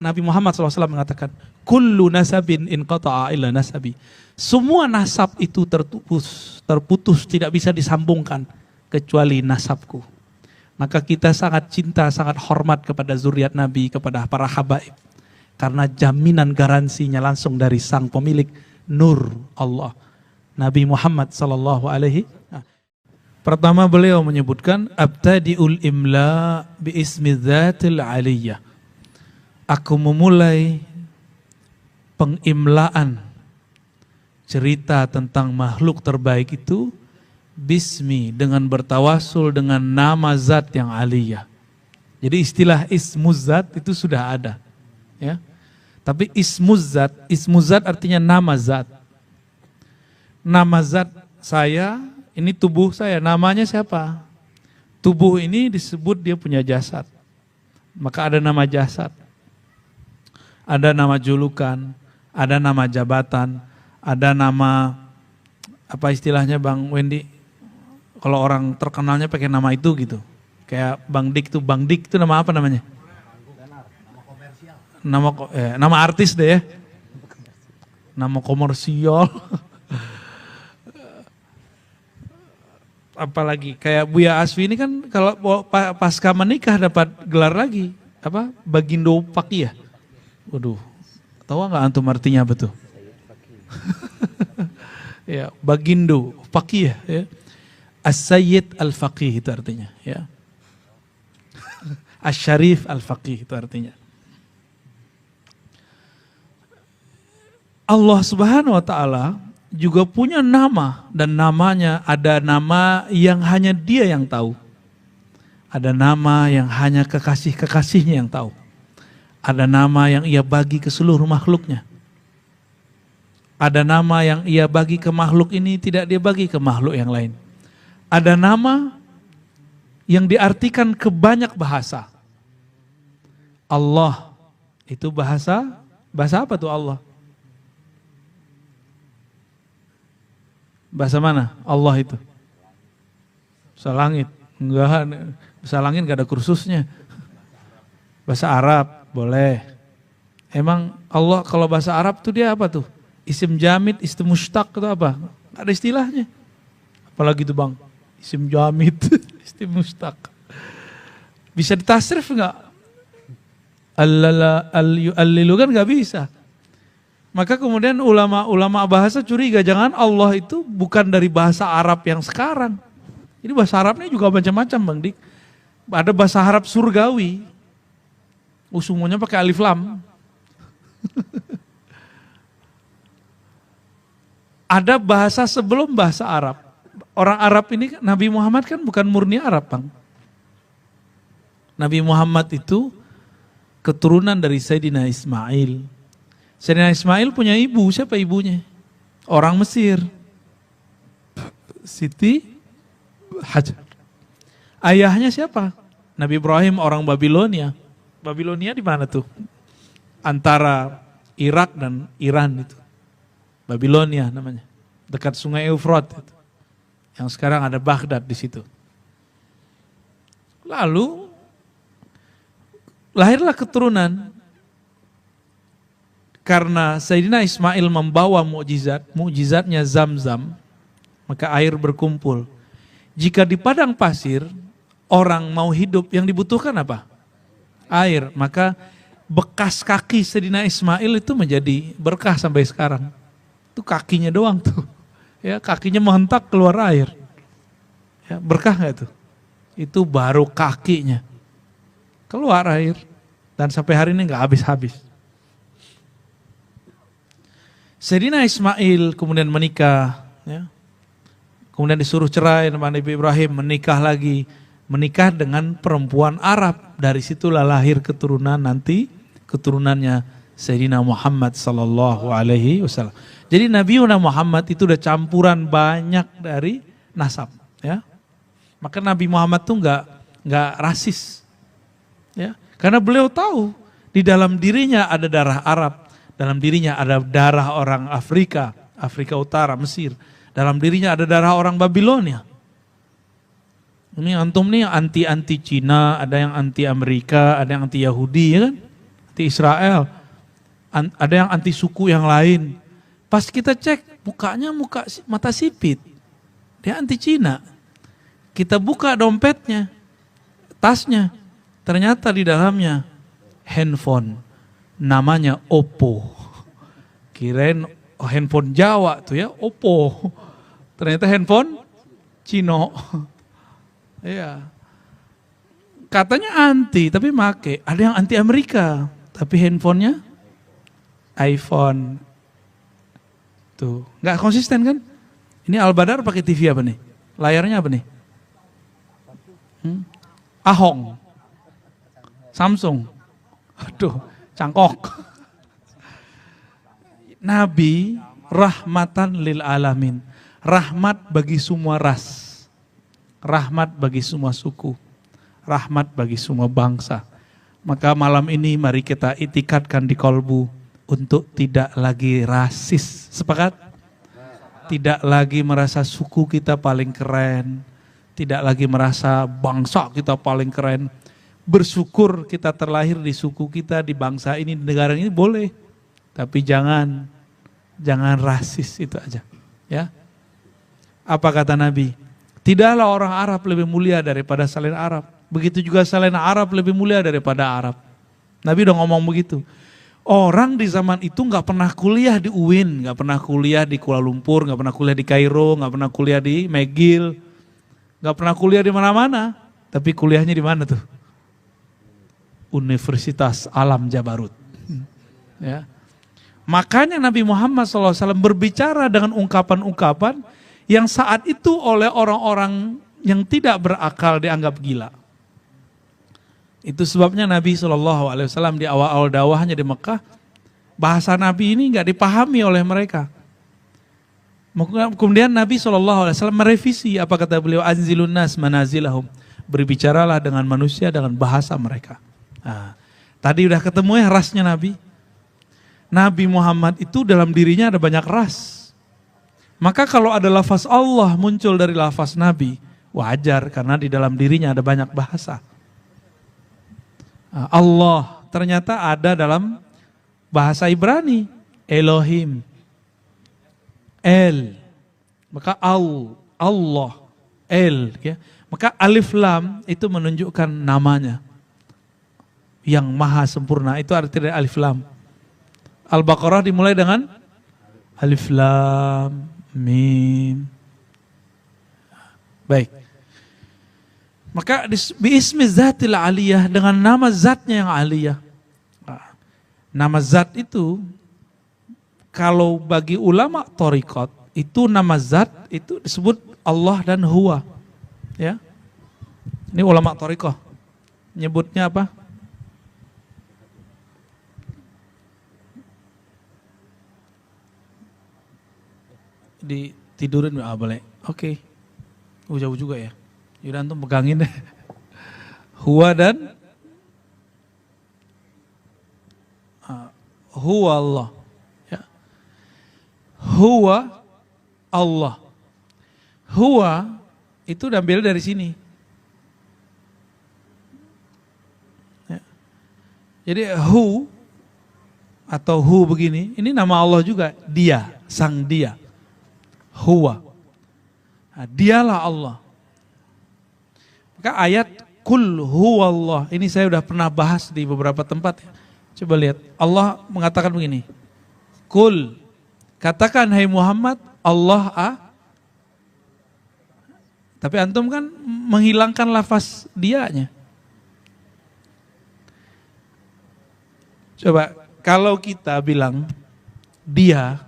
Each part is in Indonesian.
Nabi Muhammad SAW mengatakan, kullu nasabin inqata'a illa nasabi. Semua nasab itu terputus, tidak bisa disambungkan kecuali nasabku. Maka kita sangat cinta, sangat hormat kepada zuriat Nabi, kepada para habaib. Karena jaminan garansinya langsung dari sang pemilik Nur Allah, Nabi Muhammad SAW. Pertama beliau menyebutkan, abtadi'ul imla bi ismi dzatil aliyah. Aku memulai pengimlaan cerita tentang makhluk terbaik itu bismi, dengan bertawasul dengan nama zat yang aliyah. Jadi istilah ismuz zat itu sudah ada, ya. Tapi ismuz zat artinya nama zat. Nama zat saya, ini tubuh saya, namanya siapa? Tubuh ini disebut dia punya jasad. Maka ada nama jasad. Ada nama julukan, ada nama jabatan, ada nama, apa istilahnya Bang Wendy? Kalau orang terkenalnya pakai nama itu gitu. Kayak Bang Dik itu nama apa namanya? Nama artis deh ya. Nama komersial. Apalagi kayak Buya Asfi ini kan kalau pasca menikah dapat gelar lagi. Apa? Bagindo Fakih. Waduh, tahu nggak antum artinya apa tuh? Ya, Bagindo Fakih ya. As-Sayyid Al-Faqih itu artinya ya. As-Syarif Al-Faqih itu artinya. Allah Subhanahu wa taala juga punya nama, dan namanya ada nama yang hanya Dia yang tahu. Ada nama yang hanya kekasih-kekasihnya yang tahu. Ada nama yang Ia bagi ke seluruh makhluknya. Ada nama yang Ia bagi ke makhluk ini tidak Dia bagi ke makhluk yang lain. Ada nama yang diartikan ke banyak bahasa. Allah itu bahasa apa tuh Allah? Bahasa mana? Allah itu. Bahasa langit. Enggak, bahasa langit enggak ada kursusnya. Bahasa Arab boleh. Emang Allah kalau bahasa Arab tuh dia apa tuh? Isim jamid, isim mustaq itu apa? Ada istilahnya. Apalagi tuh Bang? Isim jamid, isim mustaq. Bisa ditasrif enggak? Al-yu'allilu kan enggak bisa. Maka kemudian ulama bahasa curiga, jangan Allah itu bukan dari bahasa Arab yang sekarang. Ini bahasa Arabnya juga macam-macam Bang Dik. Ada bahasa Arab surgawi. Semuanya pakai alif lam. Ada bahasa sebelum bahasa Arab. Orang Arab ini, Nabi Muhammad kan bukan murni Arab Bang. Nabi Muhammad itu keturunan dari Sayyidina Ismail. Sayyidina Ismail punya ibu, siapa ibunya? Orang Mesir. Siti Hajar. Ayahnya siapa? Nabi Ibrahim, orang Babilonia. Babilonia di mana tuh? Antara Irak dan Iran itu. Babilonia namanya. Dekat Sungai Eufrat itu. Yang sekarang ada Baghdad di situ. Lalu lahirlah keturunan. Karena Sayyidina Ismail membawa mukjizatnya Zam-Zam, maka air berkumpul. Jika di padang pasir orang mau hidup, yang dibutuhkan apa? Air. Maka bekas kaki Sayyidina Ismail itu menjadi berkah sampai sekarang. Itu kakinya doang tuh. Ya, kakinya menghentak keluar air. Ya, berkah nggak tuh? Itu baru kakinya. Keluar air. Dan sampai hari ini nggak habis-habis. Sayyidina Ismail kemudian menikah, ya. Kemudian disuruh cerai sama Nabi Ibrahim, menikah lagi, menikah dengan perempuan Arab. Dari situlah lahir keturunan nanti, keturunannya Sayyidina Muhammad sallallahu alaihi wasallam. Jadi Nabi Muhammad itu udah campuran banyak dari nasab, ya. Maka Nabi Muhammad tuh nggak rasis, ya. Karena beliau tahu di dalam dirinya ada darah Arab. Dalam dirinya ada darah orang Afrika Utara, Mesir. Dalam dirinya ada darah orang Babilonia. Ini antum nih anti-anti Cina, ada yang anti Amerika, ada yang anti Yahudi, ya kan? anti Israel, ada yang anti suku yang lain. Pas kita cek, mukanya mata sipit. Dia anti Cina. Kita buka dompetnya, tasnya, ternyata di dalamnya handphone. Namanya Oppo. Kirain handphone Jawa tuh ya, Oppo. Ternyata handphone Cino. Iya. Katanya anti, tapi make. Ada yang anti Amerika, tapi handphonenya iPhone. Tuh, nggak konsisten kan? Ini Al-Badar pakai TV apa nih? Layarnya apa nih? Ahong. Samsung. Aduh, cangkok. Nabi rahmatan lil alamin. Rahmat bagi semua ras. Rahmat bagi semua suku. Rahmat bagi semua bangsa. Maka malam ini mari kita itikadkan di kolbu untuk tidak lagi rasis. Sepakat? Tidak lagi merasa suku kita paling keren. Tidak lagi merasa bangsa kita paling keren. Bersyukur kita terlahir di suku kita, di bangsa ini, di negara ini boleh. Tapi jangan rasis, itu aja. Ya. Apa kata Nabi? Tidaklah orang Arab lebih mulia daripada selain Arab. Begitu juga selain Arab lebih mulia daripada Arab. Nabi udah ngomong begitu. Orang di zaman itu nggak pernah kuliah di UIN, nggak pernah kuliah di Kuala Lumpur, nggak pernah kuliah di Kairo, nggak pernah kuliah di McGill, nggak pernah kuliah di mana-mana. Tapi kuliahnya di mana tuh? Universitas Alam Jabarut. Ya. Makanya Nabi Muhammad SAW berbicara dengan ungkapan-ungkapan yang saat itu oleh orang-orang yang tidak berakal dianggap gila. Itu sebabnya Nabi SAW di awal-awal dakwahnya di Mekah, bahasa Nabi ini nggak dipahami oleh mereka. Kemudian Nabi SAW merevisi, apa kata beliau, anzilun nas manazilahum, berbicaralah dengan manusia dengan bahasa mereka. Nah, tadi udah ketemu ya rasnya Nabi. Nabi Muhammad itu dalam dirinya ada banyak ras. Maka kalau ada lafaz Allah muncul dari lafaz Nabi, wajar karena di dalam dirinya ada banyak bahasa. Allah ternyata ada dalam bahasa Ibrani, Elohim, El, maka Allah, El, ya. Maka alif lam itu menunjukkan namanya yang maha sempurna, itu arti dari alif lam. Al-Baqarah dimulai dengan alif lam mim. Baik. Maka biismi zatil aliyah, dengan nama zatnya yang aliyah. Nama zat itu kalau bagi ulama thariqat itu nama zat itu disebut Allah dan huwa. Ya. Ini ulama thariqah nyebutnya apa? Ditidurin boleh. Oke. Jauh juga ya. Yaudah antum pegangin deh. Huwa dan huwa Allah. Ya. Huwa Allah. Huwa itu diambil dari sini. Ya. Jadi hu atau hu begini, ini nama Allah juga. Dia, sang dia. Huwa. Nah, dialah Allah. Maka ayat kul huwallah ini saya udah pernah bahas di beberapa tempat ya. Coba lihat, Allah mengatakan begini. Kul, katakan hai Muhammad, Allah Tapi antum kan menghilangkan lafaz dianya. Coba kalau kita bilang dia,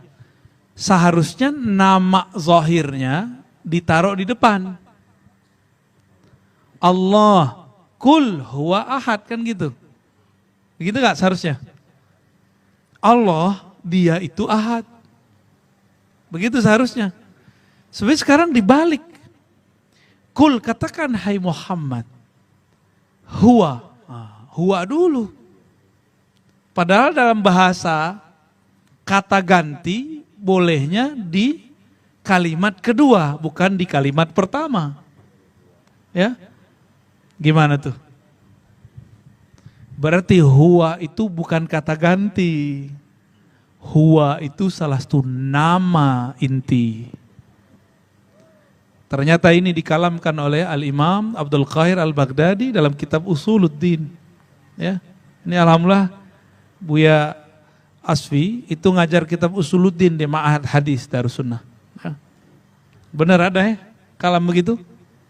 seharusnya nama zahirnya ditaruh di depan. Allah, kul huwa ahad, kan gitu. Begitu gak seharusnya? Allah, dia itu ahad. Begitu seharusnya. Sebenarnya sekarang dibalik. Kul, katakan hai Muhammad. Huwa. Huwa dulu. Padahal dalam bahasa kata ganti bolehnya di kalimat kedua, bukan di kalimat pertama. Ya. Gimana tuh? Berarti huwa itu bukan kata ganti. Huwa itu salah satu nama inti. Ternyata ini dikalamkan oleh Al-Imam Abdul Qahir Al-Baghdadi dalam kitab Usuluddin. Ya. Ini alhamdulillah Buya Asfi itu ngajar kitab Usuluddin di Ma'had Hadis Darussunnah. Ya. Benar ada ya? Kalam begitu?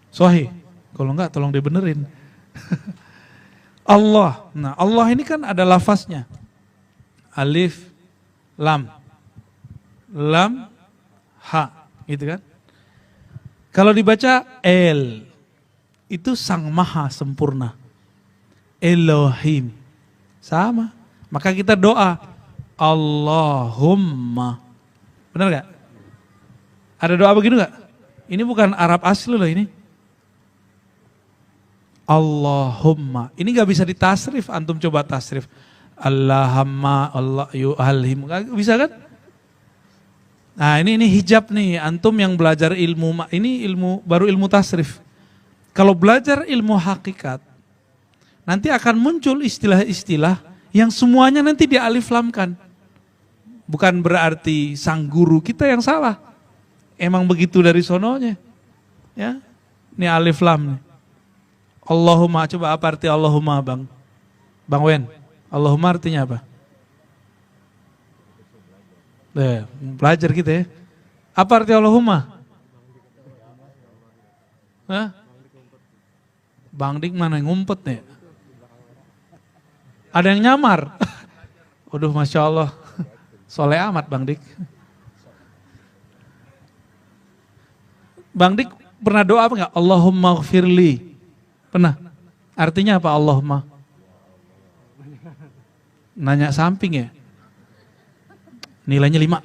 Sahih. Kalau enggak tolong dibenerin. Allah. Nah, Allah ini kan ada lafaznya. Alif, lam. Lam, ha. Gitu kan? Kalau dibaca El, itu Sang Maha Sempurna. Elohim. Sama. Maka kita doa. Allahumma. Benar gak? Ada doa begitu gak? Ini bukan Arab asli loh ini. Allahumma. Ini gak bisa ditasrif. Antum coba tasrif. Allahumma, Allah yu'alhim. Bisa kan? Nah ini hijab nih, antum yang belajar ilmu, ini baru ilmu tasrif. Kalau belajar ilmu hakikat, nanti akan muncul istilah-istilah yang semuanya nanti dialiflamkan. Bukan berarti sang guru kita yang salah. Emang begitu dari sononya. Ya, ini alif lam nih. Allahumma, coba apa arti Allahumma bang? Bang Wen, Allahumma artinya apa? Belajar kita ya. Apa arti Allahumma? Hah? Bang Dik mana yang ngumpet nih? Ada yang nyamar. Waduh, Masya Allah. Soleh amat Bang Dik. Bang Dik pernah doa apa enggak? Allahumma gfirli. Pernah? Artinya apa Allahumma? Nanya samping ya? Nilainya 5.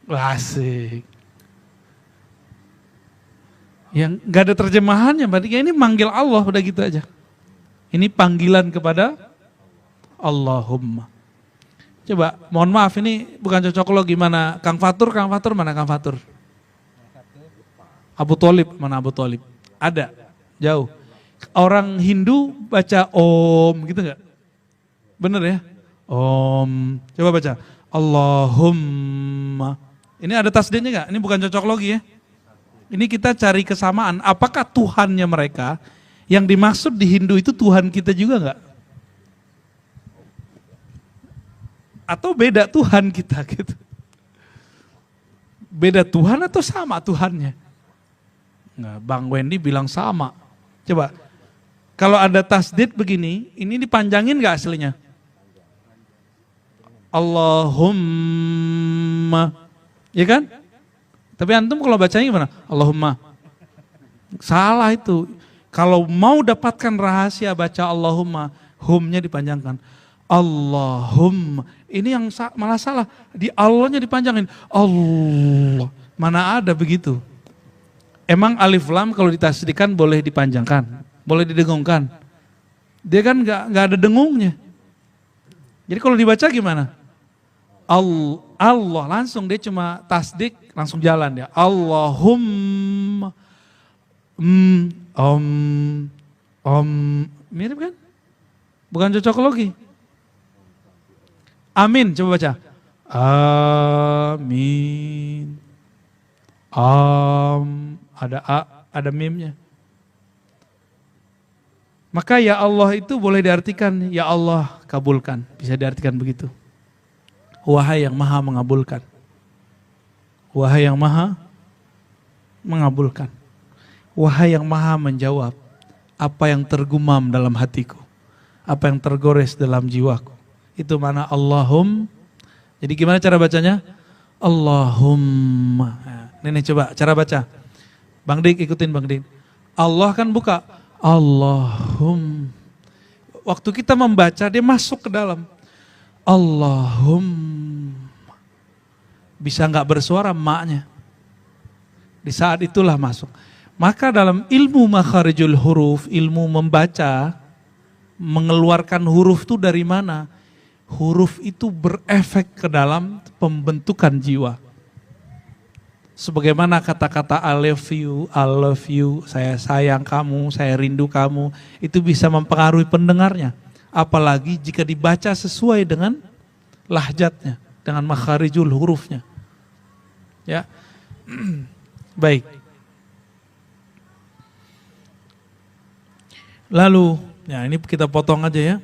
Asik. Yang gak ada terjemahannya, berarti ini manggil Allah, udah gitu aja. Ini panggilan kepada Allahumma. Coba, mohon maaf ini bukan cocok lo gimana. Kang Fatur mana Kang Fatur? Abu Thalib, mana Abu Thalib? Ada, jauh. Orang Hindu baca Om gitu nggak? Bener ya? Om. Coba baca. Allahumma. Ini ada tasdidnya nggak? Ini bukan cocok logi ya? Ini kita cari kesamaan. Apakah Tuhannya mereka yang dimaksud di Hindu itu Tuhan kita juga nggak? Atau beda Tuhan kita gitu? Beda Tuhan atau sama Tuhannya? Nah, Bang Wendy bilang sama. Coba. Kalau ada tasdid begini, ini dipanjangin gak aslinya? Allahumma. Ya kan? Tapi antum kalau bacanya gimana? Allahumma. Salah itu. Kalau mau dapatkan rahasia baca Allahumma, hum-nya dipanjangkan. Allahumma. Ini yang malah salah. Di Allah-nya dipanjangin. Allah. Mana ada begitu? Emang alif lam kalau ditasdikan boleh dipanjangkan? Boleh didengungkan. Dia kan nggak ada dengungnya. Jadi kalau dibaca gimana? Allah langsung dia cuma tasdik langsung jalan dia. Allahumma mirip kan? Bukan cocok logi. Amin coba baca. Amin. Ada a, ada mimnya. Maka ya Allah itu boleh diartikan, ya Allah kabulkan. Bisa diartikan begitu. Wahai yang maha mengabulkan. Wahai yang maha mengabulkan. Wahai yang maha menjawab apa yang tergumam dalam hatiku. Apa yang tergores dalam jiwaku. Itu mana Allahum. Jadi gimana cara bacanya? Allahumma. Nah, ini coba cara baca. Bang Dik ikutin Bang Dik. Allah kan buka. Allahum. Waktu kita membaca dia masuk ke dalam. Allahum. Bisa nggak bersuara maknya. Di saat itulah masuk. Maka dalam ilmu makharijul huruf, ilmu membaca, mengeluarkan huruf itu dari mana? Huruf itu berefek ke dalam pembentukan jiwa. Sebagaimana kata-kata I love you, saya sayang kamu, saya rindu kamu, itu bisa mempengaruhi pendengarnya. Apalagi jika dibaca sesuai dengan lahjatnya, dengan makharijul hurufnya. Ya. Baik. Lalu, ya ini kita potong aja ya.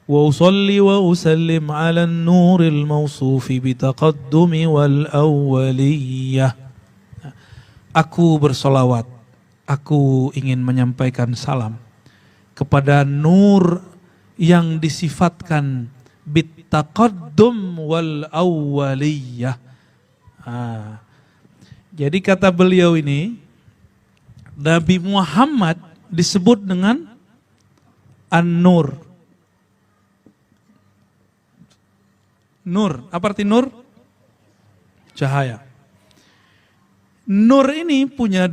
Wa usalli wa usallim 'ala an-nuril mawsufi bi taqaddumi wal awwaliyah. Aku bersolawat, aku ingin menyampaikan salam kepada nur yang disifatkan bitaqaddum wal awwaliyah. Jadi kata beliau ini, Nabi Muhammad disebut dengan An-Nur. Nur, apa arti nur? Cahaya. Nur ini punya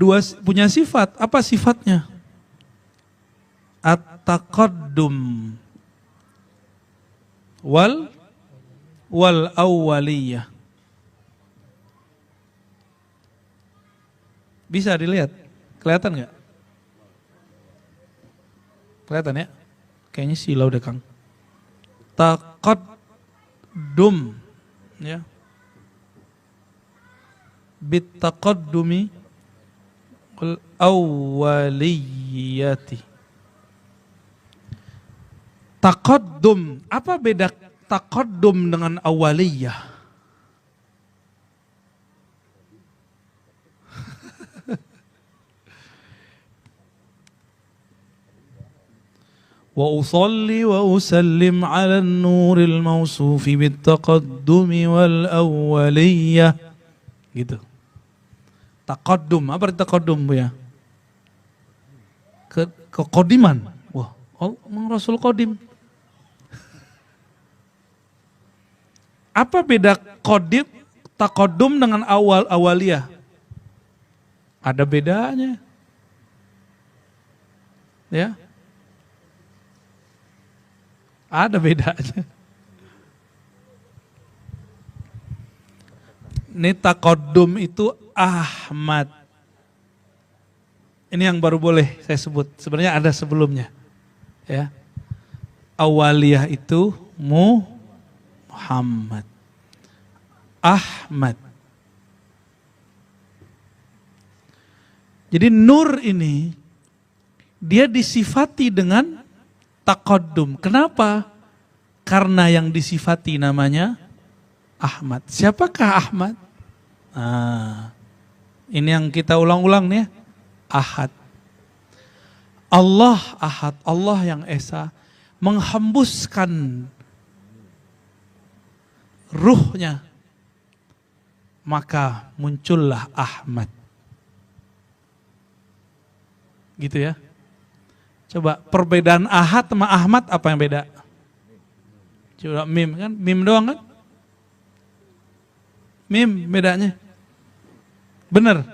sifat. Apa sifatnya? At-taqaddum wal awwaliyah. Bisa dilihat? Kelihatan nggak? Kelihatan ya? Kayaknya silau deh Kang. Taqaddum, ya. Bittaqaddumi wal awwaliyati. Taqaddum, apa beda taqaddum dengan awaliyah? Wa usalli wa usallim 'ala an-nuril mawsufi bittaqaddumi wal awwaliyah. Gitu. Taqaddum, apa arti taqaddum Bu ya? Kekodiman. Wah, Rasul kodim. Apa beda taqaddum dengan awaliyah? Ada bedanya. Ya. Ada bedanya. Ini taqaddum itu Ahmad. Ini yang baru boleh saya sebut. Sebenarnya ada sebelumnya. Ya. Awaliyah itu Muhammad. Ahmad. Jadi nur ini dia disifati dengan taqaddum. Kenapa? Karena yang disifati namanya Ahmad. Siapakah Ahmad? Ini yang kita ulang-ulang nih ya. Ahad. Allah Ahad, Allah yang Esa menghembuskan ruhnya, maka muncullah Ahmad. Gitu ya. Coba perbedaan Ahad sama Ahmad apa yang beda? Coba mim kan, mim doang kan? Mim bedanya. Benar.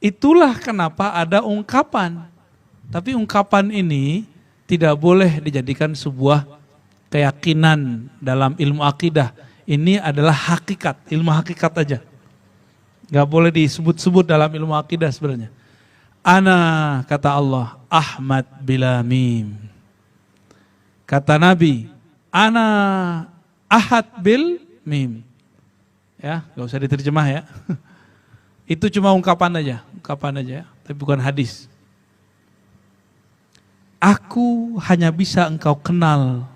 Itulah kenapa ada ungkapan. Tapi ungkapan ini tidak boleh dijadikan sebuah keyakinan dalam ilmu akidah. Ini adalah hakikat, ilmu hakikat aja. Gak boleh disebut-sebut dalam ilmu akidah sebenarnya. Ana, kata Allah, Ahmad bila mim. Kata Nabi, ana ahad bil mim. Ya, gak usah diterjemah ya. Itu cuma ungkapan aja ya, tapi bukan hadis. Aku hanya bisa engkau kenal.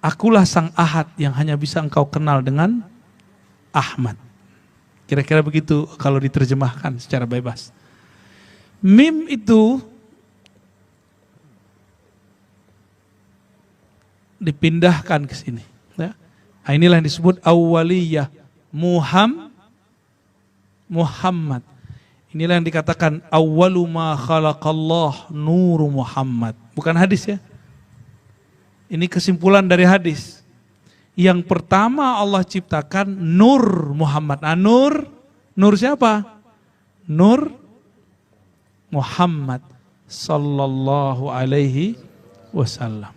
Akulah sang ahad yang hanya bisa engkau kenal dengan Ahmad. Kira-kira begitu kalau diterjemahkan secara bebas. Mim itu dipindahkan ke sini. Ya. Nah, inilah yang disebut awaliyah. Muhammad. Inilah yang dikatakan awwalu ma khalaqallah nuru Muhammad. Bukan hadis ya. Ini kesimpulan dari hadis. Yang pertama Allah ciptakan nur Muhammad. Nah, nur siapa? Nur Muhammad sallallahu alaihi wasallam.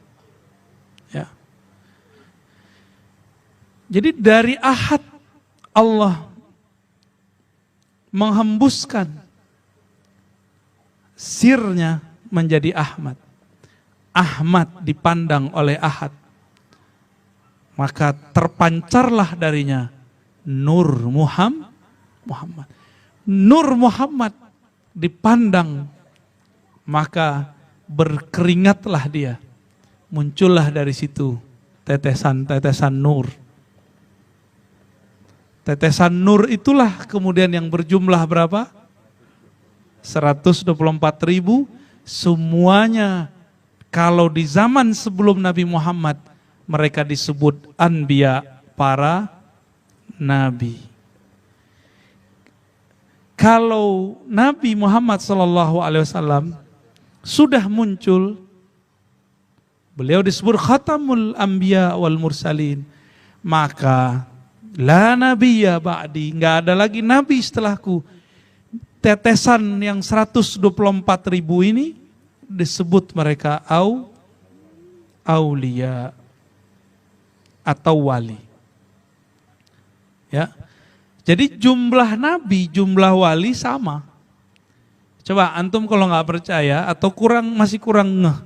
Ya. Jadi dari ahad Allah menghembuskan sirnya menjadi Ahmad. Ahmad dipandang oleh Ahad. Maka terpancarlah darinya Nur Muhammad. Nur Muhammad dipandang, maka berkeringatlah dia. Muncullah dari situ tetesan-tetesan nur. Tetesan nur itulah kemudian yang berjumlah berapa? 124.000. Semuanya kalau di zaman sebelum Nabi Muhammad mereka disebut anbiya, para nabi. Kalau Nabi Muhammad SAW sudah muncul, beliau disebut khatamul anbiya wal mursalin, maka la nabiyya ba'di, enggak ada lagi nabi setelahku. Tetesan yang 124.000 ini disebut mereka aulia atau wali. Ya. Jadi jumlah nabi, jumlah wali sama. Coba antum kalau nggak percaya atau masih kurang ngeh.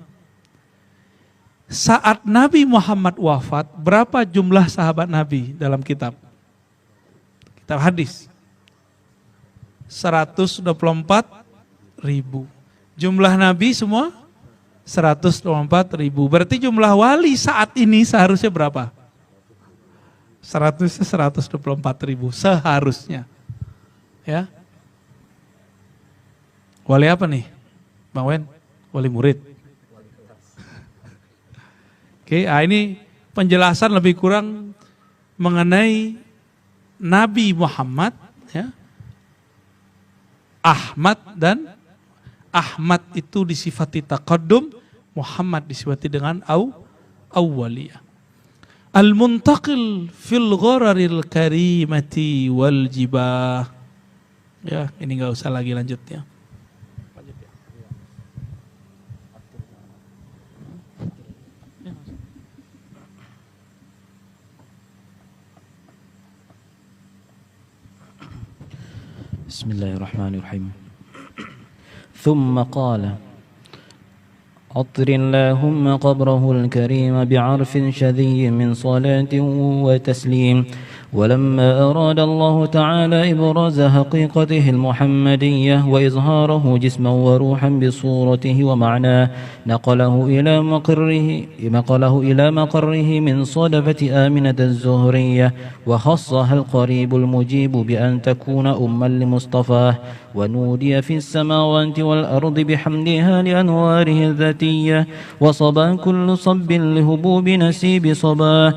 Saat Nabi Muhammad wafat, berapa jumlah sahabat Nabi dalam kitab hadis? 124.000. Jumlah Nabi semua 124.000. Berarti jumlah wali saat ini seharusnya berapa? 124.000 seharusnya. Ya. Wali apa nih? Bang Wen? Wali murid. Oke, ini penjelasan lebih kurang mengenai Nabi Muhammad, ya. Ahmad dan Ahmad itu disifati taqaddum, Muhammad disifati dengan awwaliyah. Al-muntaqil fil ghararil karimati wal jibah. Ya, ini enggak usah lagi lanjut ya. Bismillahirrahmanirrahim. ثم قال عطر اللهم قبره الكريم بعرف شذي من صلاة وتسليم. ولما أراد الله تعالى إبراز حقيقته المحمدية وإظهاره جسما وروحا بصورته ومعناه نقله إلى مقره من صدفة آمنة الزهرية، وخصها القريب المجيب بأن تكون أما لمصطفاه، ونودي في السماوات والأرض بحمدها لأنواره الذاتية، وصبا كل صب لهبوب نسيب صباه،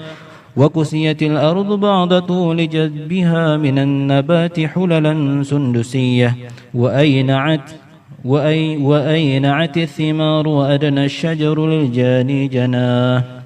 وكسيت الأرض بعد طول جذبها من النبات حللا سندسية، وأينعت الثمار وأدنى الشجر للجاني جناه،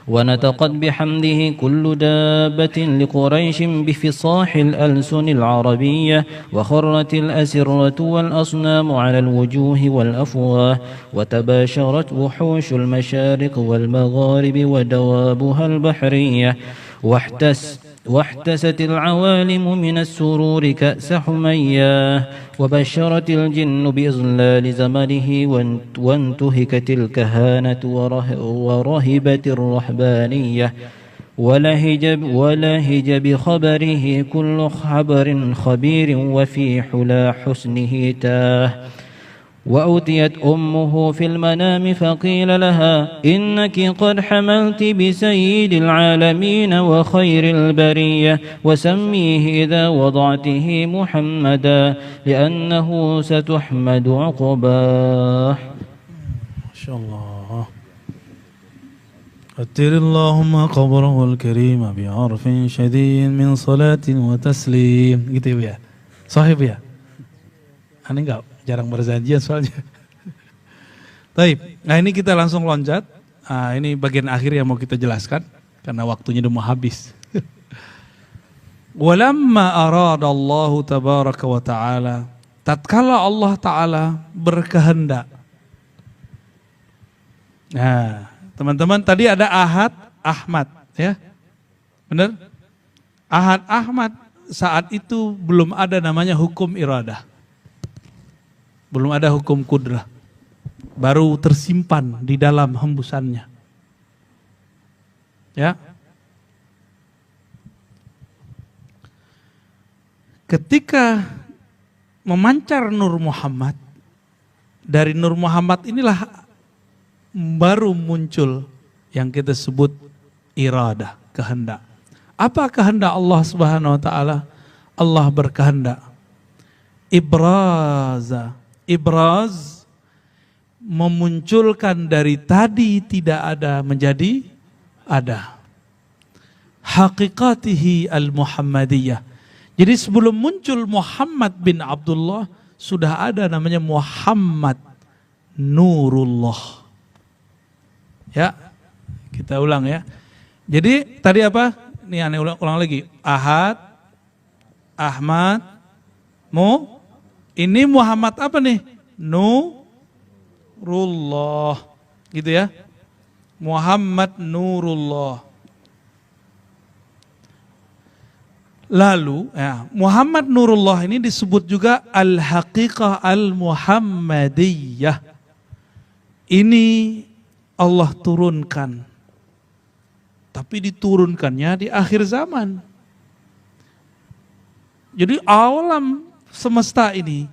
ونطقت بحمده كل دابة لقريش بفصاح الألسن العربية، وخرت الأسرة والأصنام على الوجوه والأفواه، وتباشرت وحوش المشارق والمغارب ودوابها البحرية، واحتست العوالم من السرور كأس حمياه، وبشرت الجن بإظلال زمنه، وانتهكت الكهانة ورهبت الرهبانية، ولهج بخبره كل خبر خبير، وفي حلا حسنه تاه. وأتيت أمه في المنام فقيل لها إنك قد حملت بسيد العالمين وخير البرية، وسميه إذا وضعته محمدا لأنه ستحمد عقباه. ما شاء الله. أتر اللهم قبره الكريم بعرف شديد من صلاة وتسليم. Gitu ya. Sahih ya? Aneh enggak? Jarang berjanjian soalnya. Taib. Nah ini kita langsung loncat. Nah, ini bagian akhir yang mau kita jelaskan karena waktunya udah mau habis. Walamma arada Allah tabaraka wa ta'ala, tatkala Allah Ta'ala berkehendak. Nah, teman-teman tadi ada Ahad, Ahmad, ya. Benar? Ahad, Ahmad saat itu belum ada namanya hukum iradah. Belum ada hukum kudrah. Baru tersimpan di dalam hembusannya. Ya. Ketika memancar Nur Muhammad, dari Nur Muhammad inilah baru muncul yang kita sebut iradah, kehendak. Apa kehendak Allah Subhanahu wa taala? Allah berkehendak ibraz, memunculkan dari tadi tidak ada menjadi ada. Haqiqatihi al-Muhammadiyah. Jadi sebelum muncul Muhammad bin Abdullah, sudah ada namanya Muhammad Nurullah. Ya, kita ulang ya. Jadi tadi apa? Nih aneh ulang lagi. Ahad, Ahmad, ini Muhammad apa nih? Nurullah. Gitu ya. Muhammad Nurullah. Lalu ya, Muhammad Nurullah ini disebut juga Al-Haqiqah Al-Muhammadiyah. Ini Allah turunkan. Tapi diturunkannya di akhir zaman. Jadi alam semesta ini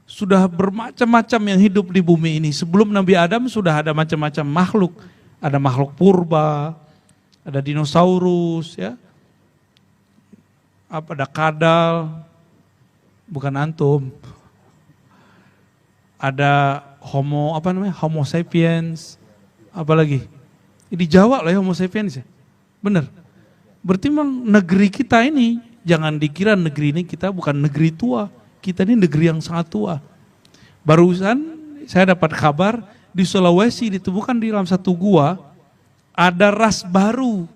sudah bermacam-macam yang hidup di bumi ini. Sebelum Nabi Adam sudah ada macam-macam makhluk. Ada makhluk purba, ada dinosaurus, ya. Ada kadal, bukan antum. Ada Homo sapiens, apa lagi? Di Jawa lah ya Homo sapiens ya. Benar. Berarti memang negeri kita ini, jangan dikira negeri ini kita bukan negeri tua. Kita ini negeri yang sangat tua. Barusan saya dapat kabar di Sulawesi ditemukan di dalam satu gua ada ras baru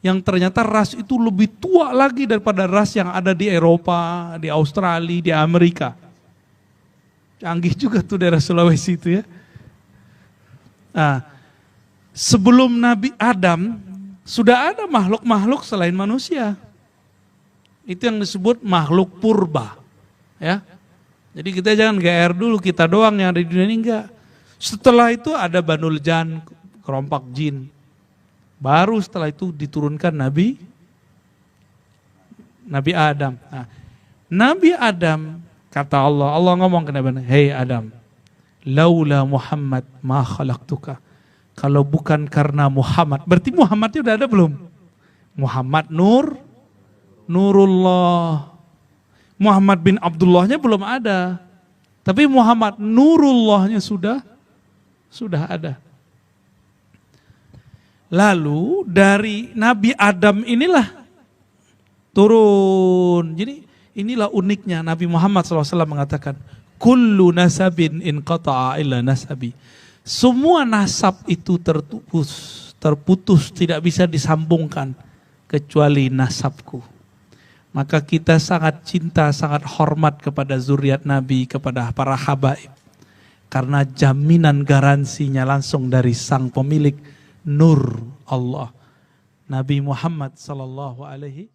yang ternyata ras itu lebih tua lagi daripada ras yang ada di Eropa, di Australia, di Amerika. Canggih juga tuh daerah Sulawesi itu ya. Nah, sebelum Nabi Adam sudah ada makhluk-makhluk selain manusia. Itu yang disebut makhluk purba. Ya. Jadi kita jangan GR dulu, kita doang yang ada di dunia ini, enggak. Setelah itu ada Banul Jan, kelompok jin. Baru setelah itu diturunkan Nabi Adam. Nah, Nabi Adam, kata Allah ngomong ke Nabi Adam, "Hei Adam, laula Muhammad ma khalaqtuka." Kalau bukan karena Muhammad, berarti Muhammadnya udah ada belum? Muhammad Nurullah. Muhammad bin Abdullahnya belum ada. Tapi Muhammad Nurullahnya sudah ada. Lalu dari Nabi Adam inilah turun. Jadi inilah uniknya Nabi Muhammad SAW mengatakan, kullu nasabin inqata'a illa nasabi. Semua nasab itu terputus, tidak bisa disambungkan kecuali nasabku. Maka kita sangat cinta, sangat hormat kepada zuriat Nabi, kepada para habaib. Karena jaminan garansinya langsung dari sang pemilik Nur Allah, Nabi Muhammad sallallahu alaihi